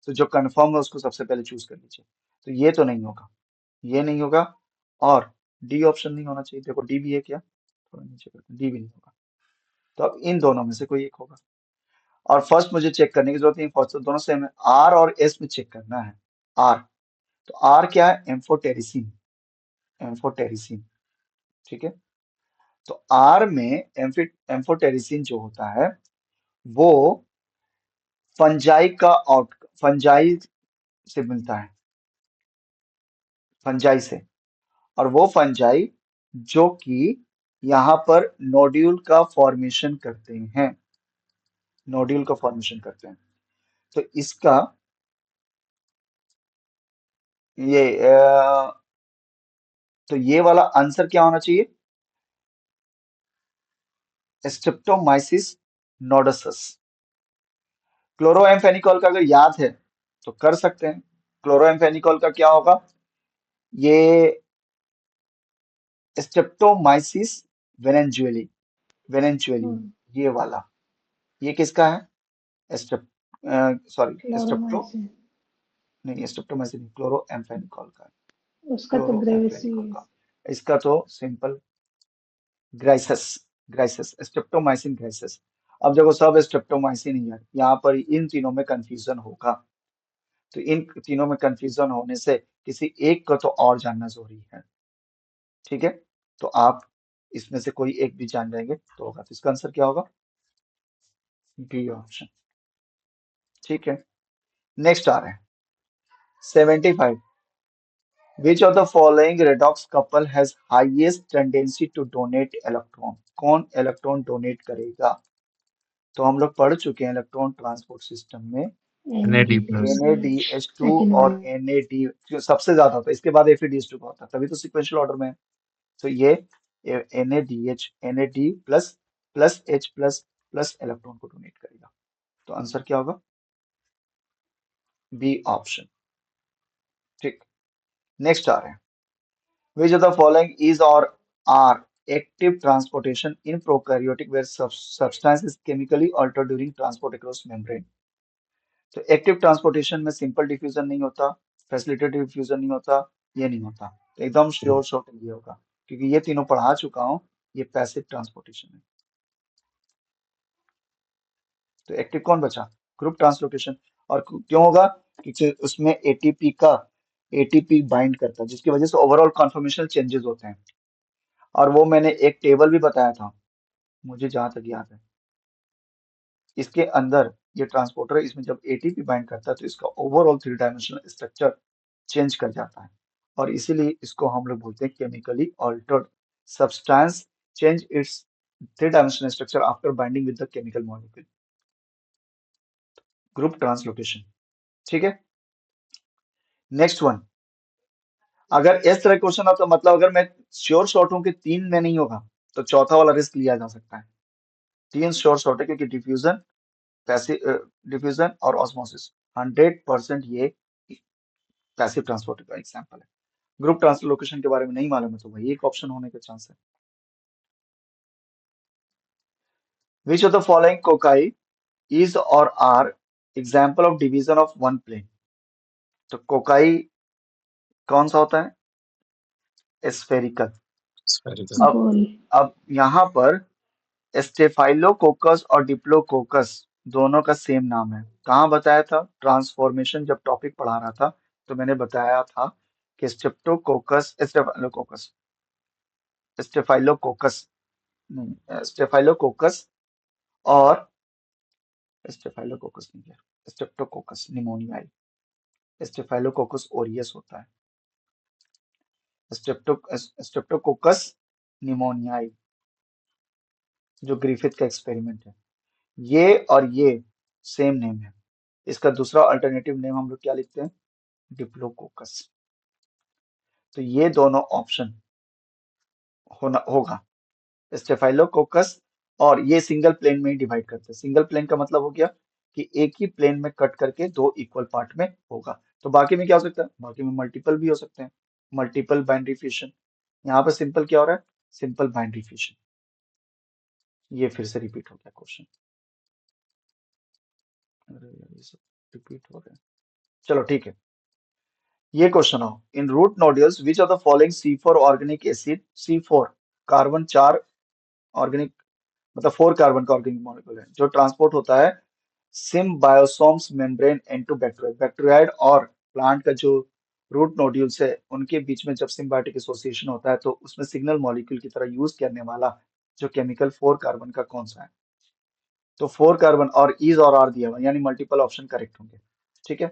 तो जो कंफर्म है उसको सबसे पहले चूज कर लीजिए। तो ये तो नहीं होगा, ये नहीं होगा, और डी ऑप्शन नहीं होना चाहिए। देखो डी भी है क्या, थोड़ा नीचे करते हैं, डी भी नहीं होगा। तो अब इन दोनों में से कोई एक होगा। और फर्स्ट मुझे चेक करने की जरूरत नहीं, फर्स्ट तो दोनों सेम है, आर और एस में चेक करना है। आर, तो आर क्या है, एम्फोटेरिसिन, एम्फोटेरिसिन। ठीक है, तो आर में एम्फोटेरिसिन जो होता है वो फंजाई का आउट, फंजाई से मिलता है, फंजाई से। और वो फंजाई जो कि यहाँ पर नोड्यूल का फॉर्मेशन करते हैं, नोड्यूल का फॉर्मेशन करते हैं। तो इसका ये तो ये वाला आंसर क्या होना चाहिए, स्ट्रेप्टोमाइसिस नोडोसस। क्लोरोएम्फेनिकोल का अगर याद है तो कर सकते हैं। क्लोरोएम्फेनिकोल का क्या होगा, ये स्ट्रेप्टोमाइसिस वेनेजुएली, वेनेजुएली, हम्म। ये वाला, ये किसका है, स्ट्रेप सॉरी स्ट्रेप्टो, क्लोरोमाइसिन। नहीं स्ट्रेप्टोमाइसिन क्लोरोएम्फेनिकोल का है, उसका तो ग्रेविसी क्लोरोएम्फेनिकोल है। का। इसका तो सिंपल ग्राइसस, ग्राइसस स्ट्रेप्टोमाइसिन ग्राइसस। अब देखो सब स्ट्रेप्टोमाइसिन ही है, यहाँ पर इन तीनों में कंफ्यूजन होगा। तो इन तीनों में कंफ्यूजन होने से किसी एक को तो और जानना जरूरी है। ठीक है, तो आप इसमें से कोई एक भी जान जाएंगे तो होगा। तो इसका आंसर क्या होगा, बी ऑप्शन। ठीक है, नेक्स्ट आ रहे हैं 75। Which of the following redox couple has highest tendency to donate electron? कौन इलेक्ट्रॉन डोनेट करेगा? तो हम लोग पढ़ चुके हैं इलेक्ट्रॉन ट्रांसपोर्ट सिस्टम में Na+. NADH2 सेकंड और वाला। NAD सबसे ज्यादा होता है, इसके बाद FeDH2 का होता है, तभी तो सिक्वेंशियल ऑर्डर में है। तो ये NADH, NAD plus plus H plus plus electron को डोनेट करेगा। तो आंसर क्या होगा, बी ऑप्शन। ठीक, नेक्स्ट आ रहे हैं, which of the following is और are active transportation in prokaryotic where substance is chemically altered during transport across membrane. तो एक्टिव ट्रांसपोर्टेशन में सिंपल डिफ्यूजन नहीं होता, फैसिलिटेटेड डिफ्यूजन नहीं होता, ये नहीं होता। तो एकदम श्योर शॉट ये होगा, क्योंकि ये तीनों पढ़ा चुका हूँ, ये पैसिव ट्रांसपोर्टेशन है। तो एक्टिव कौन बचा, ग्रुप ट्रांसलोकेशन। और क्यों होगा, क्योंकि उसमें एटीपी का, एटीपी बाइंड करता है, जिसकी वजह से ओवरऑल कॉन्फॉर्मेशनल चेंजेस होते हैं। और वो मैंने एक टेबल भी बताया था, मुझे जहां तक याद है, इसके अंदर ये ट्रांसपोर्टर है, इसमें जब एटीपी बाइंड करता है तो इसका overall three dimensional structure change कर जाता है। और इसीलिए इसको हम लोग बोलते हैं chemically altered substance change it's three dimensional structure after binding with the chemical molecule, group translocation. ठीक है, नेक्स्ट वन। अगर इस तरह क्वेश्चन हो तो मतलब अगर मैं श्योर शॉट हूं कि तीन में नहीं होगा, तो चौथा वाला रिस्क लिया जा सकता है। तीन श्योर शॉट है, क्योंकि डिफ्यूजन, पैसिव डिफ्यूजन और ऑस्मोसिस 100% ये पैसिव ट्रांसपोर्ट का एग्जांपल है। ग्रुप ट्रांसलोकेशन के बारे में नहीं मालूम है तो वही एक ऑप्शन होने का चांस है। Which of the following cocci is और are example of division of one plane? तो कोकाई कौन सा होता है? स्फेरिकल। Spherical. अब गोल। अब यहाँ पर स्टेफाइलोकोकस और डिप्लोकोकस दोनों का सेम नाम है। कहाँ बताया था? ट्रांसफॉर्मेशन जब टॉपिक पढ़ा रहा था तो मैंने बताया था कि स्टेफाइलोकोकस नहीं, स्टेफाइलोकोकस और स्टेफाइलोकोकस नहीं है, स्टेप्टोकोकस निमोनियाई। स्टेफाइलोकोकस ओरियस होता है। स्टेप्टोकोकस निमोनियाई जो ग्रिफिथ का एक्सपेरिमेंट है, ये और ये सेम नेम है। इसका दूसरा अल्टरनेटिव नेम हम लोग क्या लिखते हैं? डिप्लोकोकस। तो ये दोनों ऑप्शन होना होगा। स्टेफाइलोकोकस और ये सिंगल प्लेन में ही डिवाइड करते हैं। सिंगल प्लेन का मतलब हो गया कि एक ही प्लेन में कट करके दो इक्वल पार्ट में होगा। तो बाकी में क्या हो सकता है? बाकी में मल्टीपल भी हो सकते हैं, मल्टीपल बाइनरी फ्यूजन। यहाँ पर सिंपल क्या हो रहा है? Simple binary fusion. ये फिर से रिपीट हो गया क्वेश्चन। अरे यार, ये सब रिपीट हो रहा है। चलो ठीक है, ये क्वेश्चन हो। In root nodules which of the following C4 organic acid, C4 carbon 4 organic मतलब 4 कार्बन का ऑर्गेनिक मॉलिक्यूल है जो ट्रांसपोर्ट होता है सिम्बायोसोम्स मेम्ब्रेन इनटू बैक्टीरिया। बैक्टीरियाइड और प्लांट का जो रूट नोड्यूल्स है उनके बीच में जब सिम्बायोटिक एसोसिएशन होता है तो उसमें सिग्नल मॉलिक्यूल की तरह यूज करने वाला जो केमिकल 4 कार्बन का कौन सा है? तो 4 कार्बन और इज और आर दिया हुआ यानी मल्टीपल ऑप्शन करेक्ट होंगे। ठीक है,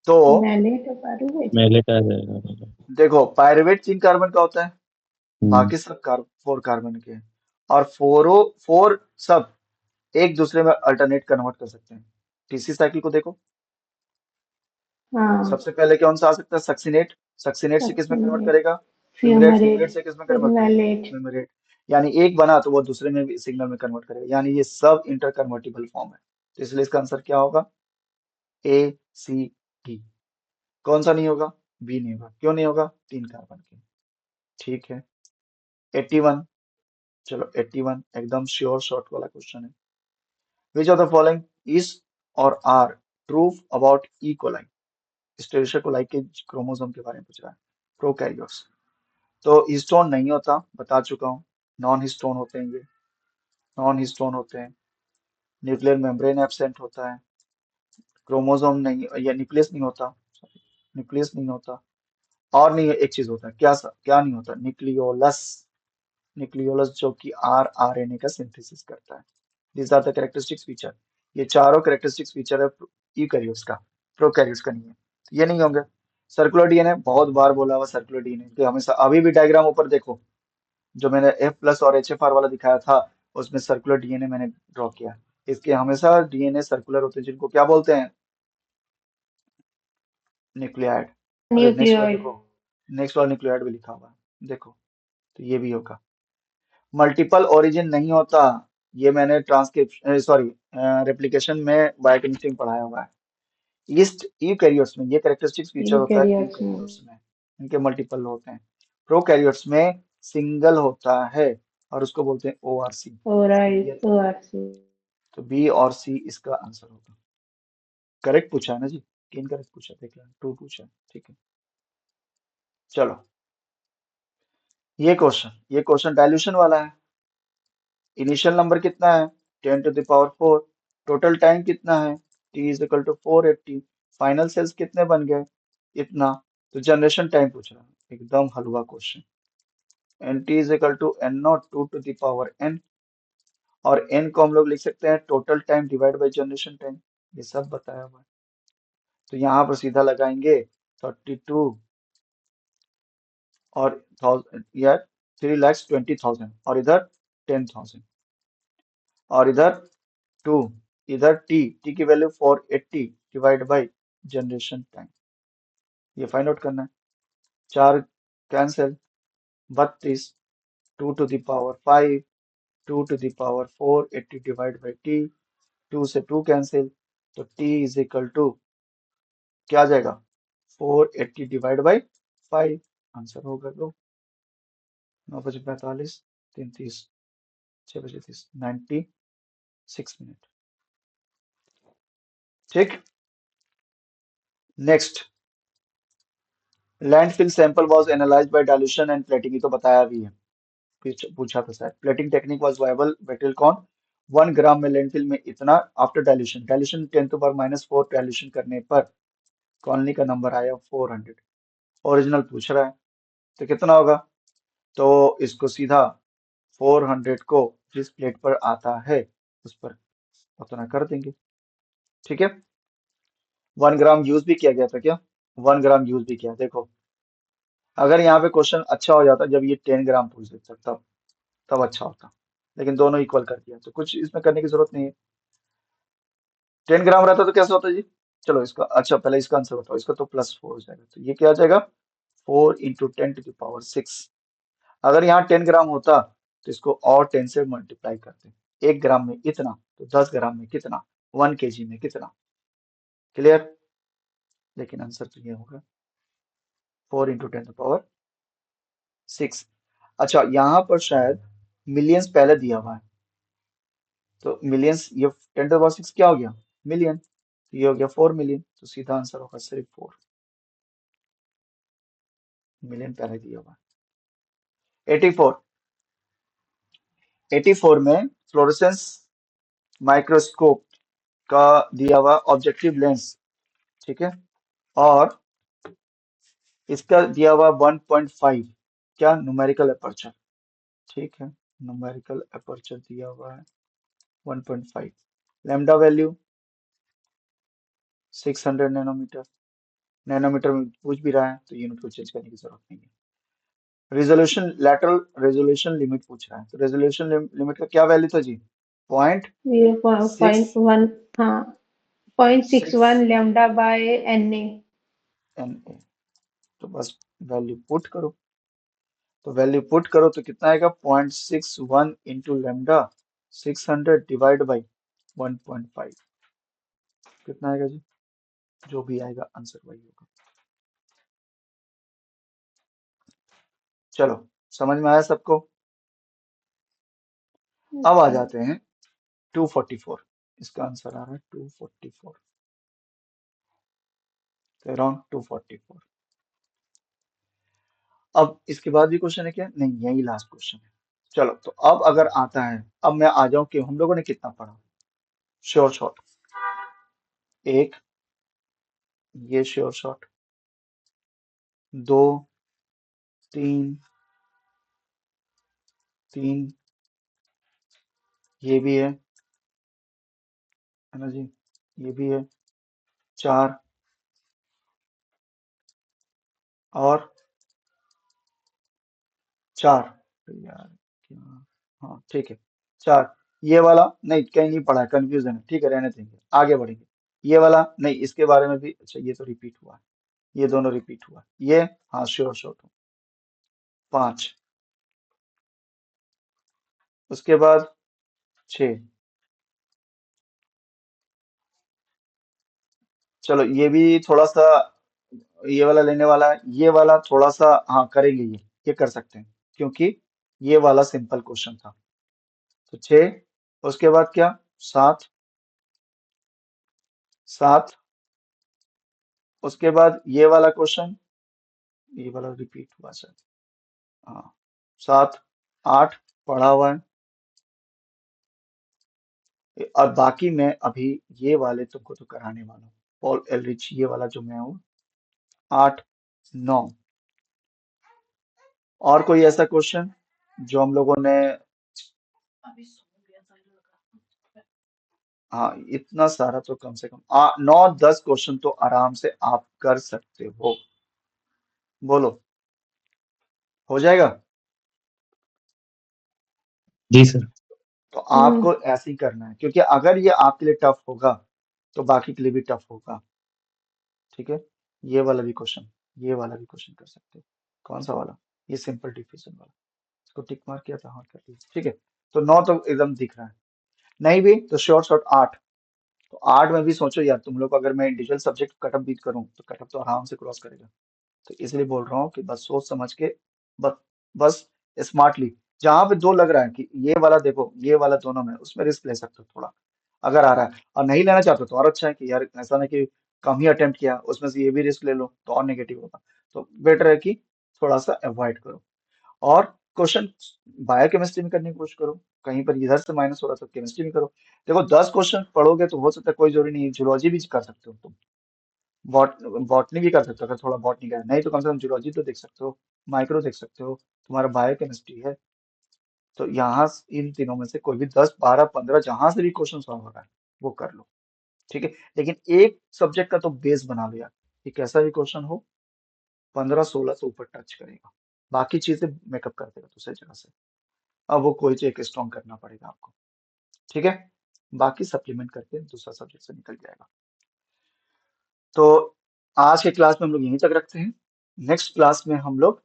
तो मैलेट और पारूवेट। मेले का आ जाएगा मेले। देखो पायरुवेट 3 कार्बन का होता है, हम्म। बाकी सब 4 कार्बन के हैं। और फोर सब एक दूसरे में अल्टरनेट कन्वर्ट कर सकते हैं। टीसी साइकिल को देखो, हाँ। सबसे पहले कौन सा आ सकता है? सक्सिनेट। सक्सिनेट से किस में कन्वर्ट सक्सिनेट, करेगा? फ्यूमरेट। फ्यूमरेट, फ्यूमरेट से किस में फिर कन्वर्ट करेगा? मैलेट। फ्यूमरेट। यानी एक बना तो वो दूसरे में भी सिग्नल में कन्वर्ट करेगा, यानी ये सब इंटर कन्वर्टिबल फॉर्म है। तो इसलिए इसका आंसर क्या होगा? ए सी डी। कौन सा नहीं होगा? बी नहीं होगा। क्यों नहीं होगा? 3 कार्बन के। ठीक है, 81। चलो 81 एकदम श्योर शॉर्ट वाला क्वेश्चन है। Which of the following is और are true about E coli? Escherichia coli के क्रोमोसोम के बारे में पूछ रहा है। प्रोकैरियोट्स। तो हिस्टोन नहीं होता, बता चुका हूँ। नॉन हिस्टोन होते हैं ये, नॉन हिस्टोन होते हैं। न्यूक्लियर मेम्ब्रेन एब्सेंट होता है। क्रोमोसोम नहीं या न्यूक्लियस नहीं होता, न्यूक्लियस नहीं होता। और नहीं, एक चीज होता है, क्या नहीं होता? न्यूक्लियोलस। न्यूक्लियोलस जो कि आरएनए का सिंथेसिस करता है। This are the characteristics feature. ये चारों कैरेक्टरिस्टिक्स फीचर है यूकैरियोट्स का, प्रोकैरियोट्स का नहीं है। तो ये नहीं होंगे। सर्कुलर डीएनए बहुत बार बोला हुआ, सर्कुलर डीएनए तो हमेशा अभी भी डायग्राम ऊपर देखो, जो मैंने एफ प्लस और एच एफ आर वाला दिखाया था उसमें सर्कुलर डीएनए मैंने ड्रॉ किया। इसके हमेशा डीएनए सर्कुलर होते हैं जिनको क्या बोलते हैं? न्यूक्लियाइड। अरे नेक्स्ट वाला न्यूक्लियोइड। देखो, नेक्स्ट वाला न्यूक्लियाइड भी लिखा हुआ है देखो। तो ये भी होगा। मल्टीपल ओरिजिन नहीं होता, ये मैंने ट्रांसक्रिप्शन सॉरी रेप्लिकेशन में बायोकेमिस्ट्री में पढ़ाया हुआ है। ईस्ट यूकैरियोट्स में ये कैरेक्टरिस्टिक्स फीचर होता है यूकेरियोट्स में। यूकैरियोट्स में, इनके मल्टीपल होते हैं। प्रोकैरियोट्स में सिंगल होता है और उसको बोलते हैं ओआरसी। ओराइड, ओआरसी। तो बी और सी इसका आंसर होगा। करेक्ट पूछा है ना जी? किन करेक्ट पूछा? देख लेना, टू पूछा है। ठीक है, चलो ये क्वेश्चन डायल्यूशन वाला है। इनिशियल नंबर कितना है? 10⁴। टोटल टाइम कितना है? t is equal to 480। Final cells कितने बन गए? इतना। तो जनरेशन टाइम पूछ रहा है, एकदम हलवा question. N T is equal to N naught 2⁴n। और n को हम लोग लिख सकते हैं total time divide by generation time. ये सब बताया हुआ है। तो यहाँ पर सीधा लगाएंगे 32 और यार 3,20,000 और इधर 10,000 और इधर 2, इधर टी की value 480 divide by generation time. ये फाइंड आउट करना है। चार कैंसिल, 32, 2⁵, 2⁴ 80 डिवाइड बाई टी, 2 से 2 कैंसिल, तो टी इज इक्वल टू क्या आ जाएगा? 480 डिवाइड बाई 5। आंसर होगा तो 9 बजे 45, 3:30, 6 बजे 30, 90। 6 मिनट। ठीक, next, landfill sample was analysed by dilution and plating, ये तो बताया भी है, पूछा था शायद। Plating technique was viable, material कौन, 1 ग्राम में लैंडफिल में इतना आफ्टर डाइल्यूशन, डाइल्यूशन 10⁻⁴ डाइल्यूशन करने पर कॉलोनी का नंबर आया 400। ओरिजिनल पूछ रहा है तो कितना होगा, तो इसको सीधा 400 को जिस प्लेट पर आता है उस पर उतना कर देंगे। ठीक है, 1 ग्राम यूज भी किया गया था क्या, 1 ग्राम यूज भी किया। देखो अगर यहाँ पे क्वेश्चन अच्छा हो जाता जब ये 10 ग्राम पूछ देता तब अच्छा होता, लेकिन दोनों इक्वल कर दिया तो कुछ इसमें करने की जरूरत नहीं है। 10 ग्राम रहता तो कैसे होता जी, चलो इसका, अच्छा पहले इसका आंसर बताओ, इसका तो +4 हो जाएगा, तो ये क्या आ जाएगा 4 × 10⁻⁶। अगर यहाँ 10 ग्राम होता तो इसको और 10 से मल्टीप्लाई करते, 1 ग्राम में इतना तो 10 ग्राम में कितना, 1 kg में कितना। क्लियर, लेकिन आंसर तो ये होगा 4 × 10⁻⁶। अच्छा यहाँ पर शायद मिलियंस पहले दिया हुआ है, तो मिलियंस, ये 10⁻⁶ क्या हो गया, मिलियन, तो ये हो गया 4 मिलियन, तो सीधा आंसर होगा सिर्फ 4 मिलियन पहले दिया हुआ है। 84 में फ्लोरेसेंस माइक्रोस्कोप का दिया हुआ ऑब्जेक्टिव लेंस, ठीक है, और इसका दिया हुआ 1.5 क्या, न्यूमेरिकल अपर्चर, ठीक है, न्यूमेरिकल अपर्चर दिया हुआ है 1.5, लैम्डा वैल्यू 600 नैनोमीटर, नैनोमीटर में पूछ भी रहा है तो यूनिट को चेंज करने की जरूरत नहीं है। रेजोल्यूशन, लैटरल रेजोल्यूशन लिमिट पूछ रहा है, तो रेजोल्यूशन लिमिट का क्या वैल्यू था जी, पॉइंट ये सिक्स 0.1, हाँ, 0.61 सिक्स λ/Na। एन ए, तो बस वैल्यू पुट करो, तो वैल्यू पुट करो तो कितना आएगा 0.61 इंटू लेमडा 600 डिवाइड बाई 1.5, कितना आएगा जी, जो भी आएगा आंसर वही होगा। चलो समझ में आया सबको। अब आ जाते हैं 244, इसका आंसर आ रहा है 244, अराउंड 244। अब इसके बाद भी क्वेश्चन है क्या, नहीं यही लास्ट क्वेश्चन है। चलो तो अब अगर आता है, अब मैं आ जाऊं कि हम लोगों ने कितना पढ़ा, श्योर शॉट, एक ये श्योर शॉट, 2, 3, 3 ये भी है ना जी, ये भी है, 4 और 4, यार क्या, हाँ ठीक है 4, ये वाला नहीं कहीं नहीं पढ़ा है, कंफ्यूजन है, ठीक है रहने देंगे, आगे बढ़ेंगे। ये वाला नहीं, इसके बारे में भी, अच्छा ये तो रिपीट हुआ है, ये दोनों रिपीट हुआ, ये हाँ श्योर शॉट हो, 5, उसके बाद 6, चलो ये भी थोड़ा सा, ये वाला लेने वाला है, ये वाला थोड़ा सा हाँ करेंगे, ये कर सकते हैं क्योंकि ये वाला सिंपल क्वेश्चन था, तो 6, उसके बाद क्या 7, 7, उसके बाद ये वाला क्वेश्चन, ये वाला रिपीट हुआ शायद, हाँ 7, 8 पढ़ा हुआ है, और बाकी मैं अभी ये वाले तुमको तो कराने वाला हूँ, पॉल एलरिच ये वाला जो मैं हूँ, 8, 9, और कोई ऐसा क्वेश्चन जो हम लोगों ने, हाँ इतना सारा तो कम से कम 9-10 क्वेश्चन तो आराम से आप कर सकते हो, बोलो हो जाएगा। जी सर। तो आपको ऐसे ही करना है क्योंकि अगर ये आपके लिए टफ होगा तो बाकी के लिए भी टफ होगा, ठीक है। ये वाला भी क्वेश्चन, ये वाला भी क्वेश्चन कर सकते हो, कौन सा वाला, ये सिंपल डिफिशन वाला, इसको टिक मार किया था, हाँ कर दिया, ठीक है। तो 9 तो एकदम दिख रहा है, नहीं भी तो शॉर्ट शॉर्ट 8, तो 8 में भी सोचो यार तुम लोग को, अगर मैं इंडिविजुअल सब्जेक्ट कटअप बीट करूं तो कटअप तो आराम से क्रॉस करेगा, तो इसलिए बोल रहा हूँ कि बस सोच समझ के, बस बस स्मार्टली जहां पे दो लग रहा है कि ये वाला देखो, ये वाला दोनों में, उसमें रिस्क ले सकते हो थोड़ा, अगर आ रहा है। और नहीं लेना चाहते हो तो और अच्छा है कि यार ऐसा नहीं कि कम ही अटेम्प्ट किया, उसमें से ये भी रिस्क ले लो तो और नेगेटिव होगा। तो बेटर है कि थोड़ा सा अवॉइड करो। और क्वेश्चन बायोकेमिस्ट्री में करने की कोशिश करो, कहीं पर इधर से माइनस हो रहा है तो केमिस्ट्री में करो। देखो 10 क्वेश्चन पढ़ोगे तो हो सकता है, कोई जरूरी नहीं, जूलॉजी भी कर सकते हो तुम, बॉटनी भी कर सकते हो, अगर थोड़ा बॉटनी का है, नहीं तो कम से कम जूलॉजी तो देख सकते हो, माइक्रो देख सकते हो, तुम्हारा बायोकेमिस्ट्री है। तो यहाँ इन तीनों में से कोई भी 10, 12, 15 जहां से भी क्वेश्चन सॉल्व हो रहा है वो कर लो, ठीक है। लेकिन एक सब्जेक्ट का तो बेस बना लो यार, कि कैसा भी क्वेश्चन हो 15, 16 से ऊपर टच करेगा, बाकी चीजें मेकअप कर देगा दूसरी जगह से। अब वो कोई एक स्ट्रॉन्ग करना पड़ेगा आपको, ठीक है। बाकी सप्लीमेंट करके दूसरा सब्जेक्ट से निकल जाएगा। तो आज के क्लास में हम लोग यहीं तक रखते हैं। नेक्स्ट क्लास में हम लोग